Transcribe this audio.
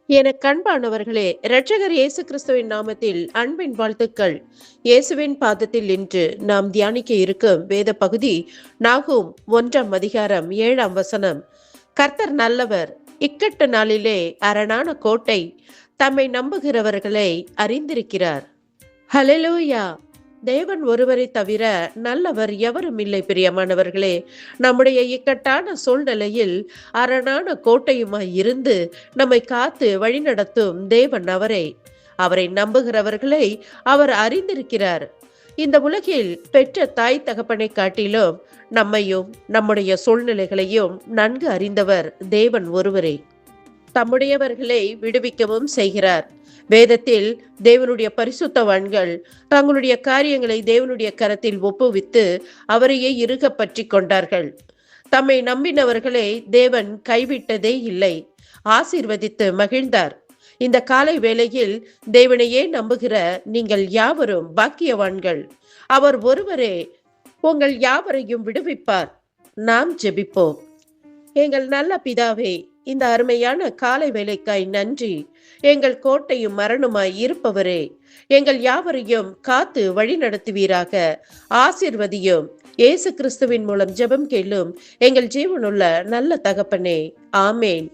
எனக்கு அன்பானவர்களே, இரட்சகர் இயேசு கிறிஸ்துவின் நாமத்தில் அன்பின் வாழ்த்துக்கள். இயேசுவின் பாதத்தில் இன்று நாம் தியானிக்க இருக்கும் வேத பகுதி நாகூம் 1 7 கர்த்தர் நல்லவர், இக்கட்டு நாளிலே அரணான கோட்டை, தம்மை நம்புகிறவர்களை அறிந்திருக்கிறார். ஹல்லேலூயா! தேவன் ஒருவரை தவிர நல்லவர் எவரும் இல்லை. பிரியமானவர்களே, நம்முடைய இக்கட்டான சூழ்நிலையில் அரணான கோட்டையுமாய் இருந்து நம்மை காத்து வழிநடத்தும் தேவன் அவரை நம்புகிறவர்களை அவர் அறிந்திருக்கிறார். இந்த உலகில் பெற்ற தாய் தகப்பனை காட்டிலும் நம்மையும் நம்முடைய சூழ்நிலைகளையும் நன்கு அறிந்தவர் தேவன் ஒருவரே. தம்முடையவர்களை விடுவிக்கவும் செய்கிறார். வேதத்தில் தேவனுடைய பரிசுத்தவான்கள் தங்களுடைய காரியங்களை தேவனுடைய கரத்தில் ஒப்புவித்து அவரையே இறுக பற்றி கொண்டார்கள். தம்மை நம்பினவர்களை தேவன் கைவிட்டதே இல்லை, ஆசீர்வதித்து மகிழ்ந்தார். இந்த காலை வேளையில் தேவனையே நம்புகிற நீங்கள் யாவரும் பாக்கியவான்கள். அவர் ஒருவரே உங்கள் யாவரையும் விடுவிப்பார். நாம் ஜெபிப்போம். எங்கள் நல்ல பிதாவே, இந்த அருமையான காலை வேலைக்காய் நன்றி. எங்கள் கோட்டையும் மரணுமாய் இருப்பவரே, எங்கள் யாவரையும் காத்து வழி நடத்துவீராக. ஆசீர்வதியும். இயேசு கிறிஸ்துவின் மூலம் ஜெபம் கேளும் எங்கள் ஜீவனுள்ள நல்ல தகப்பனே, ஆமேன்.